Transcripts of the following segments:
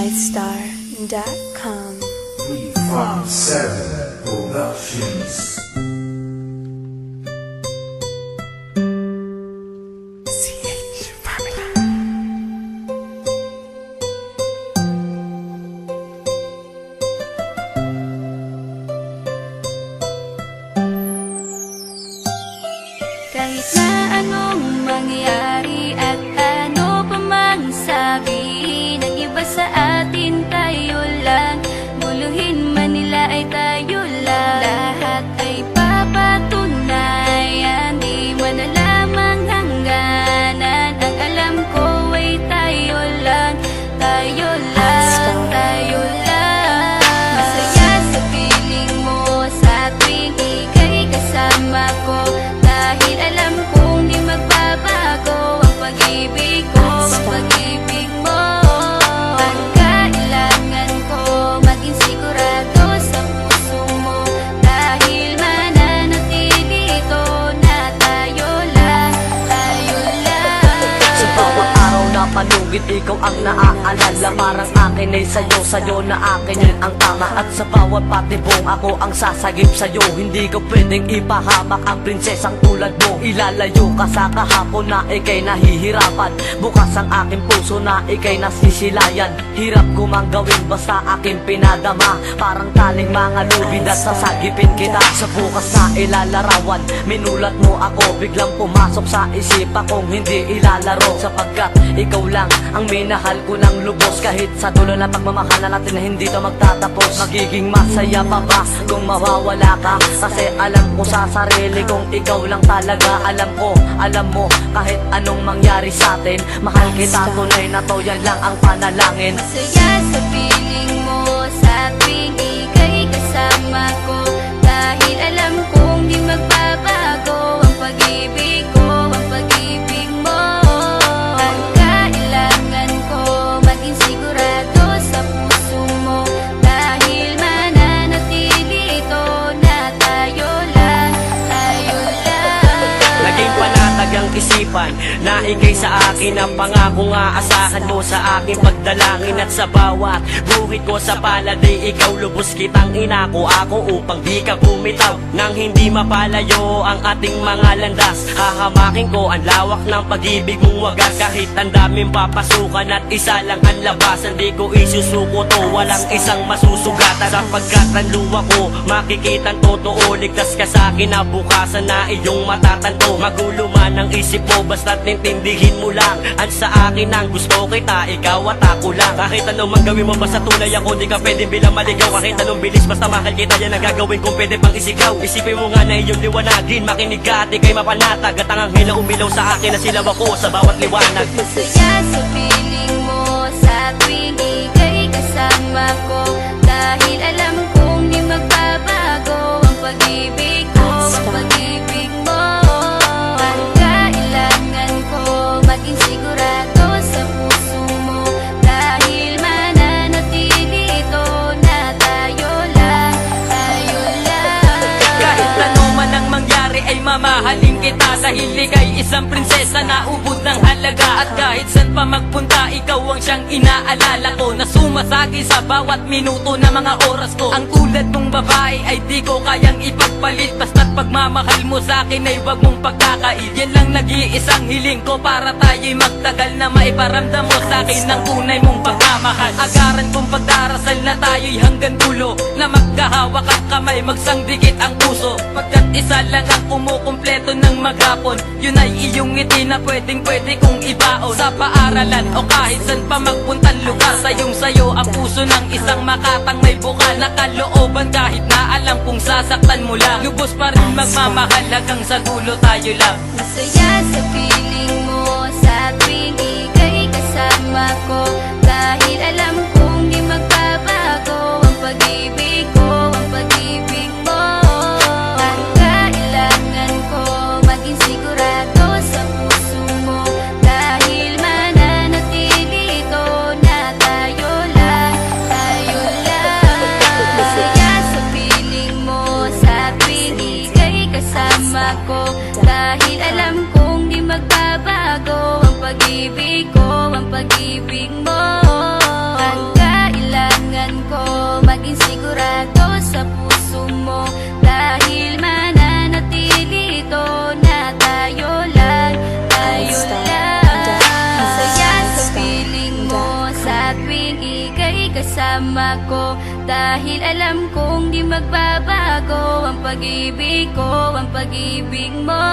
MyStar.com. Farm 7 Productions. Kahit na anong mangyari at ano pa mang sabihin ng iba sa atin, tayo lang. Muluhin man nila ay tayo lang. Lahat ay papatunayan, di man alamang hangganan. Ang alam ko ay tayo lang, tayo lang, tayo lang. Masaya sa piling mo sa tuwing ika'y kasama ko, dahil alam kong di magbabago ang pag-ibig ko, ang pag-ibig mo. Ang kailangan ko maging sigurado sa puso mo, dahil mananatili ito na tayo lang, tayo lang. Sa bawat araw na panugid, ikaw ang naaalala. Parang akin ay sa'yo na akin yun ang tama. At sa bawat patibong, ako ang sasagip sa'yo. Hindi ko pwedeng ipahamak ang prinsesang tulad mo. Ilalayo ka sa kahapon na ikay nahihirapan. Bukas ang aking puso na ikay nasisilayan. Hirap ko mang gawin basta aking pinadama. Parang taling mga lubid at sasagipin kita. Sa bukas na ilalarawan, minulat mo ako. Biglang pumasok sa isipa kong hindi ilalaro. Sapagkat ikaw lang ang minahal ko ng lubos. Kahit sa dulo ng pagmamahal na natin na hindi to magtatapos. Magiging masaya pa ba kung mawawala ka? Kasi alam ko sa sarili kong ikaw lang talaga. Alam mo, kahit anong mangyari sa atin, mahal kita, tunay na to, yan lang ang panalangin. Masaya sa piling mo sa tuwing ika'y kasama ko, dahil alam kong di magbabago ang pag-ibig ko, ang pag-ibig mo. Ang kailangan ko maging sigurado sa puso mo, dahil mananatili ito na tayo lang, tayo lang. Naging panatag ang isipan na ikay sa akin ang pangako nga asahan mo sa aking pagdalangin. At sa bawat buhit ko sa palad ay ikaw lubos kitang inako ako upang di ka bumitaw. Nang hindi mapalayo ang ating mga landas, hahamakin ko ang lawak ng pag-ibig mong wagas. Kahit ang daming papasukan at isa lang ang labasan, di ko isusuko to, walang isang masusugatan. Sapagkat ang luwa ko makikitang totoo, ligtas ka sa akin na bukasan na iyong matatanto. Magulo man ang isip mo, basta't nintindihin mo lang ang sa akin ang gusto kita, ikaw at ako lang. Kahit anong manggawin mo, basta tunay ako, di ka pwedeng bilang maligaw. Kahit anong bilis, basta mahal kita, yan ang gagawin kung pwede pang isigaw. Isipin mo nga na iyong liwanagin, makinig ka at ika'y mapanatag. At ang anghel na umilaw sa akin na silaw ako sa bawat liwanag. Masaya sa piling mo sa tuwing ika'y kasama ko, dahil alam kong di magbabago ang pag-ibig ko, ang pag-ibig mo. Ang kailangan ko maging sigurado sa puso mo, dahil mananatili ito na tayo lang, tayo lang. Kahit ano man ang mangyari ay mamahalin kita, dahil ika'y isang prinsesa na ubod ng halaga. At kahit saan pa magpunta, ikaw ang siyang inaalala ko, na sumasagi sa bawat minuto na mga oras ko. Ang tulad mong babae ay di ko kayang ipagpalit, basta't pagmamahal mo sa akin ay wag mong pagkakait. Yan lang nag-iisang hiling ko para tayo'y magtagal, na maiparamdam mo sa akin ang tunay mong pagmamahal. Agaran kong pagdarasal na tayo'y hanggang dulo, na magkahawak ang kamay, magsangdikit ang puso. Pagkat isa lang ang kumukumpleto ng maghapon, yun ay iyong ngiti na pwedeng-pwede kong ibaon. Sa paaralan o kahit saan pa magpuntang lugar, sayong-sayo ang puso ng isang makatang may bukal na kalooban. Kahit na alam kong sasaktan mo lang, lubos pa rin magmamahal hanggang sa dulo tayo lang. Masaya sa piling mo sa tuwing ika'y kasama ko, dahil alam kong di magbabago ang pag-ibig ko, ang pag-ibig mo. Ang kailangan ko maging sigurado sa puso mo, dahil mananatili ito na tayo lang, tayo lang. Masaya sa piling mo sa tuwing ika'y kasama ko, dahil alam kong di magbabago ang pag-ibig ko, ang pag-ibig mo. Ang kasama ko. Dahil alam kong di magbabago ang pag-ibig ko, ang pag-ibig mo.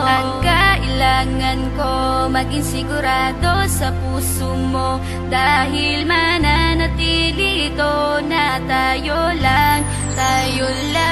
Ang kailangan ko maging sigurado sa puso mo, dahil mananatili ito na tayo lang, tayo lang.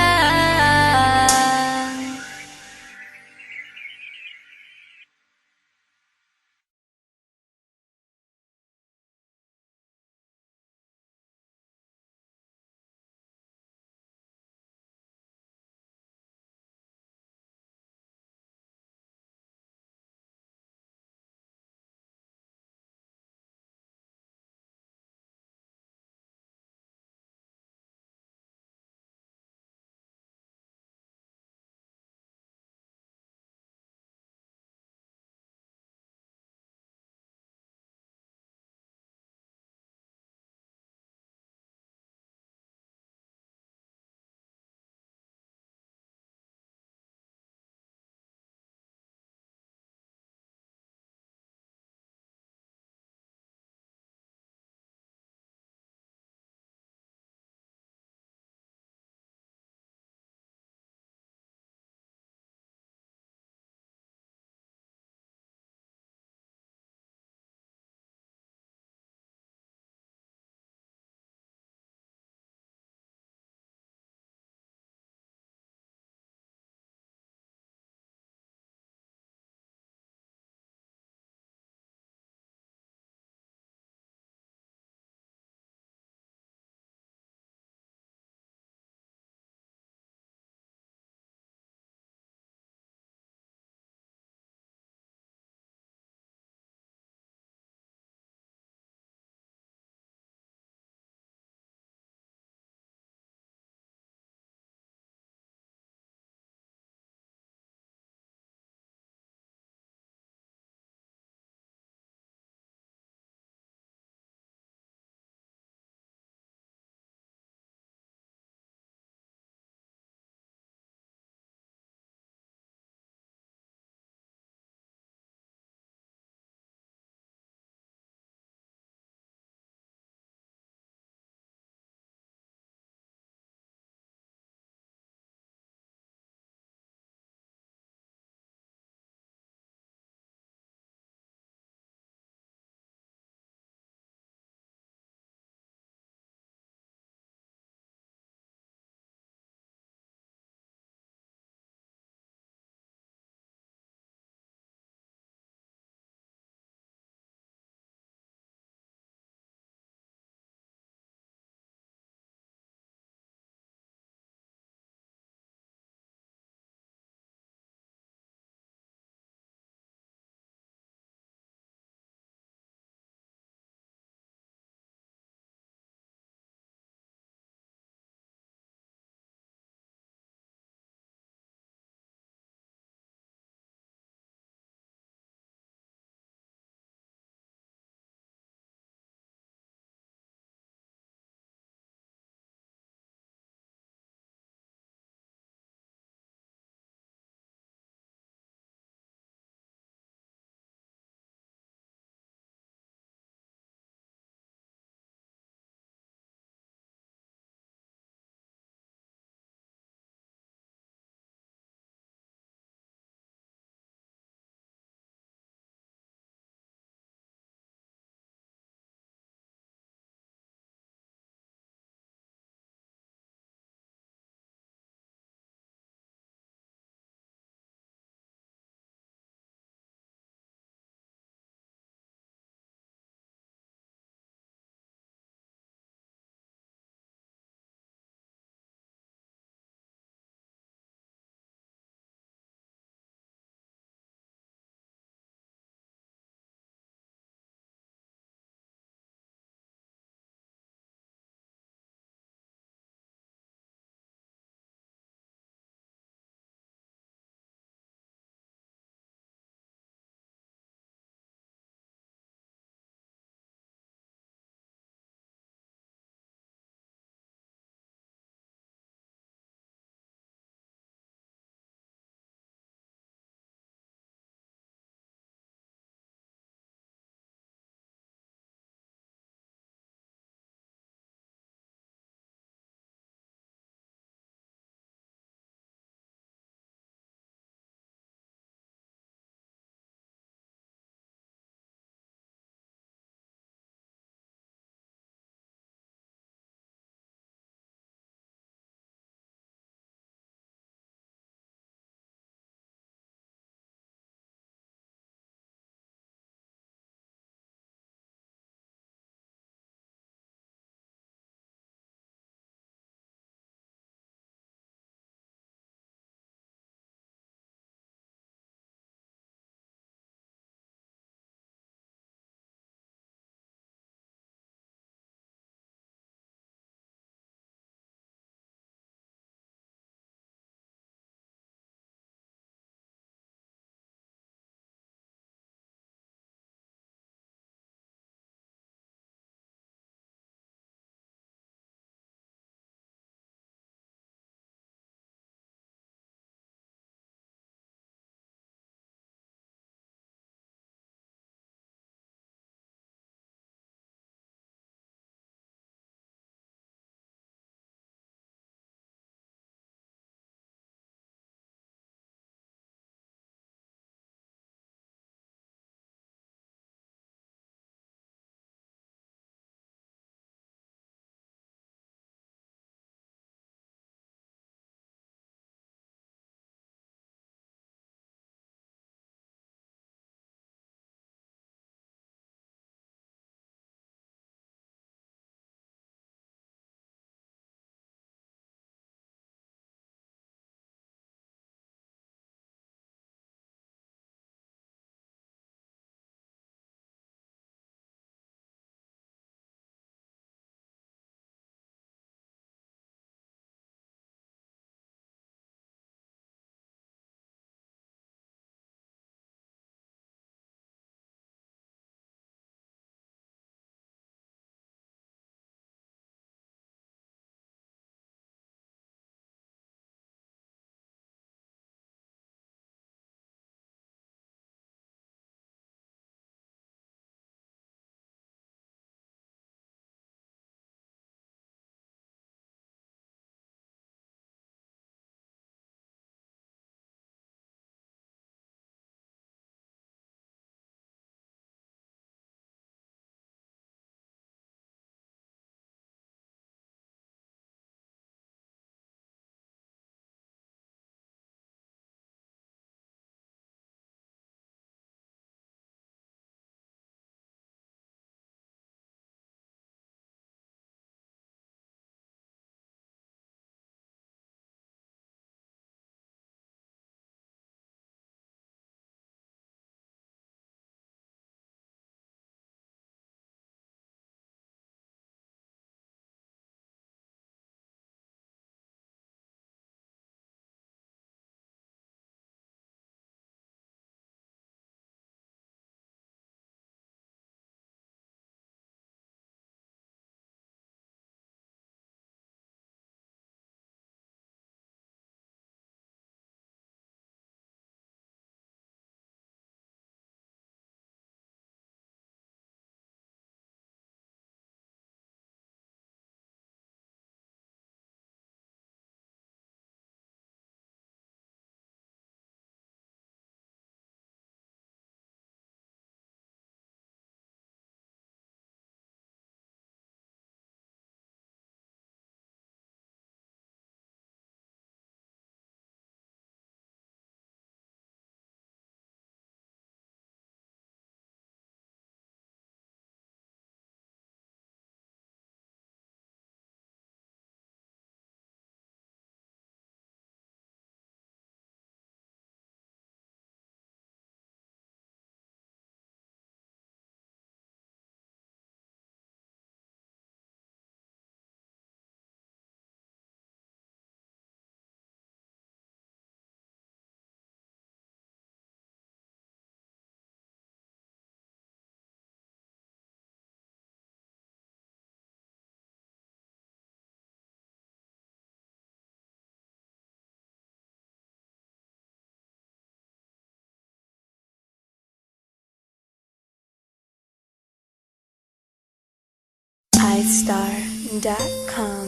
MyStar.com.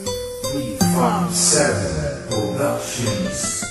357 Productions.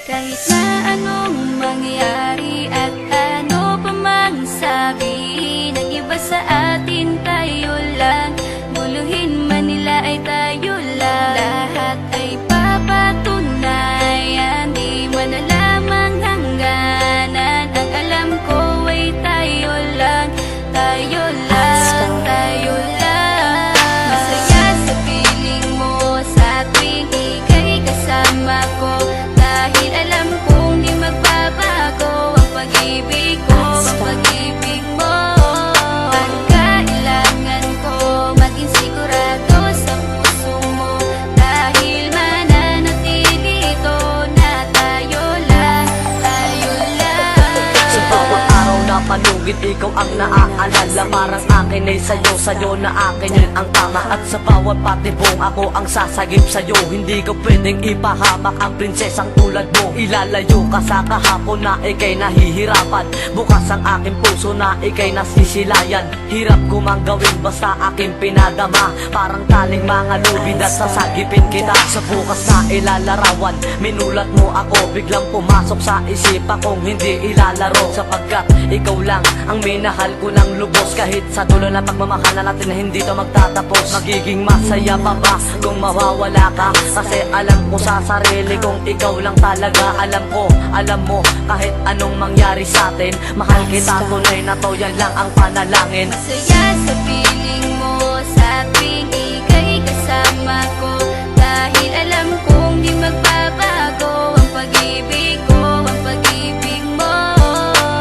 Kahit na anong mangyari at ano pa mang sabihin ng iba sa atin, tayo lang. Muluhin man nila ay tayo lang. Lahat ay papatunayan, di man na lamang hangganan. Ang alam ko ay tayo lang, tayo lang, tayo lang. Masaya sa piling mo sa tuwing ika'y kasama ko, dahil alam kong di magbabago ang pag-ibig ko, ang pag-ibig mo. Ang kailangan ko maging sigurado sa puso mo, dahil mananatili ito na tayo lang, tayo lang. Sa bawat araw na panugid, ikaw ang naaalala. Parang akin ay sa'yo na akin yun ang tama. At sa bawat patibong, ako ang sasagip sa'yo. Hindi ko pwedeng ipahamak ang prinsesang tulad mo. Ilalayo ka sa kahapon na ikay nahihirapan. Bukas ang aking puso na ikay nasisilayan. Hirap ko mang gawin basta aking pinadama. Parang taling mga lubid at sasagipin kita. Sa bukas na ilalarawan, minulat mo ako. Biglang pumasok sa isipa kong hindi ilalaro. Sapagkat ikaw lang ang minahal ko ng lubos. Kahit sa dulo na pagmamahal na natin na hindi to magtatapos. Magiging masaya pa ba kung mawawala ka? Kasi alam ko sa sarili kong ikaw lang talaga. Alam mo, kahit anong mangyari sa atin, mahal kita, tunay na to, yan lang ang panalangin. Masaya sa piling mo sa tuwing ika'y kasama ko, dahil alam kong di magbabago ang pag-ibig ko, ang pag-ibig mo.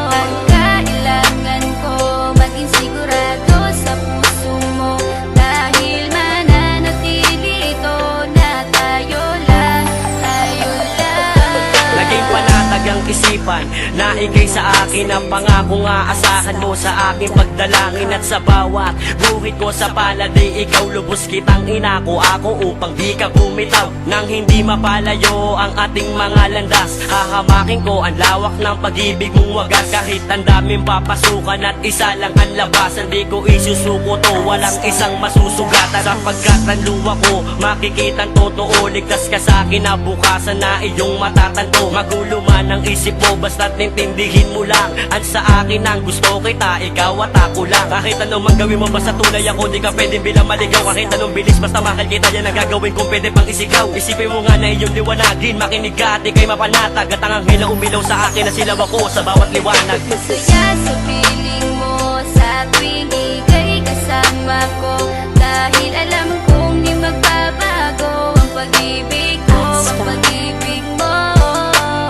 Ang kailangan ko maging sigurado sa puso mo, dahil mananatili ito na tayo lang, tayo lang. Naging panatag ang isipan na ikay sa akin ang pangako nga asahan mo sa aking pagdalangin. At sa bawat buhit ko sa palad ay ikaw lubos kitang inako ako upang di ka bumitaw. Nang hindi mapalayo ang ating mga landas, hahamakin ko ang lawak ng pag-ibig mong wagas. Kahit ang daming papasukan at isa lang ang labasan, di ko isusuko to, walang isang masusugatan. Sapagkat ang luwa ko makikitang totoo, ligtas ka sa akin na bukasan na iyong matatanto. Magulo man ang isip mo, basta't nintindihin mo lang ang sa akin ang gusto kita, ikaw at ako lang. Kahit anong mang gawin mo, basta tunay ako, di ka pwedeng bilang maligaw. Kahit anong bilis, basta mahal kita, yan ang gagawin kung pwede pang isigaw. Isipin mo nga na iyong liwanagin, makinig ka at ika'y mapanatag. At ang anghel na umilaw sa akin na silaw ako sa bawat liwanag. Masaya sa piling mo sa tuwing ika'y kasama ko, dahil alam kong di magbabago ang pag-ibig ko, ang pag-ibig mo.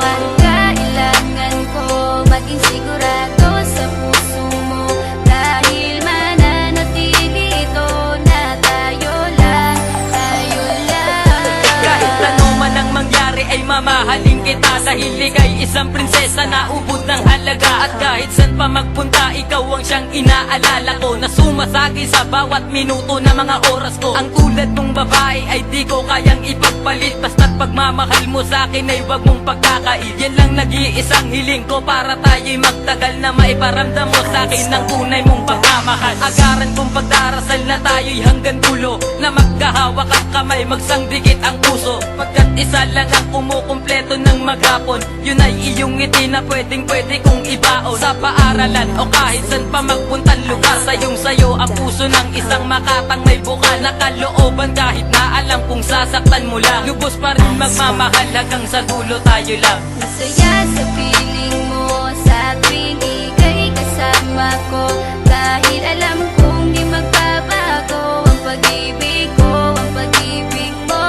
Ang kailangan ko maging sigurado sa puso mo, dahil mananatili ito na tayo lang, tayo lang. Kahit ano man ang mangyari ay mamahalin kita, dahil ika'y isang prinsesa na ubod ng halaga. At kahit saan pa magpunta, ikaw ang siyang inaalala ko, na sumasagi sa bawat minuto na mga oras ko. Ang tulad mong babae ay di ko kayang ipagpalit, basta't pagmamahal mo sa akin ay wag mong pagkakait. Yan lang nag-iisang hiling ko para tayo'y magtagal, na maiparamdam mo sa akin ang tunay mong pagmamahal. Agaran kong pagdarasal na tayo'y hanggang dulo, na magkahawak ang kamay, magsangdikit ang puso. Pagkat isa lang ang kumukumpleto ng maghapon, yun ay iyong ngiti na pwedeng-pwede kong ibaon. Sa paaralan o kahit saan pa magpuntang lugar, sayong sayo ang puso ng isang makatang may bukal na kalooban. Kahit na alam kong sasaktan mo lang, lubos pa rin magmamahal hanggang sa dulo tayo lang. Masaya sa piling mo sa tuwing ika'y kasama ko, dahil alam kong di magbabago ang pag-ibig ko, ang pag-ibig mo.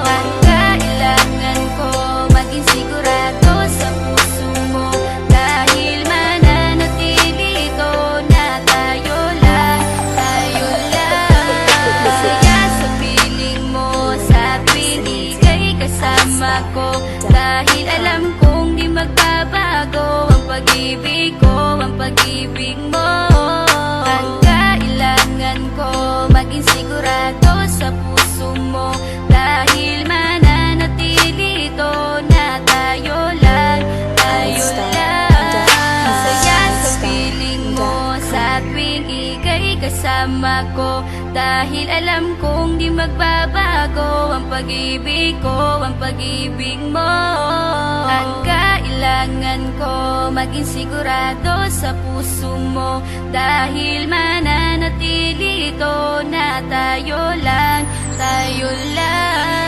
Ang kailangan ko maging sigurado sa puso mo, dahil mananatili ito na tayo lang, tayo lang. Masaya sa piling mo sa tuwing ika'y kasama ko, dahil alam kong di magbabago ang pag-ibig ko, ang pag-ibig mo. Ang sa tuwing ika'y kasama ko. Dahil alam kong di magbabago ang pag-ibig ko, ang pag-ibig mo. Ang kailangan ko maging sigurado sa puso mo, dahil mananatili ito na tayo lang, tayo lang.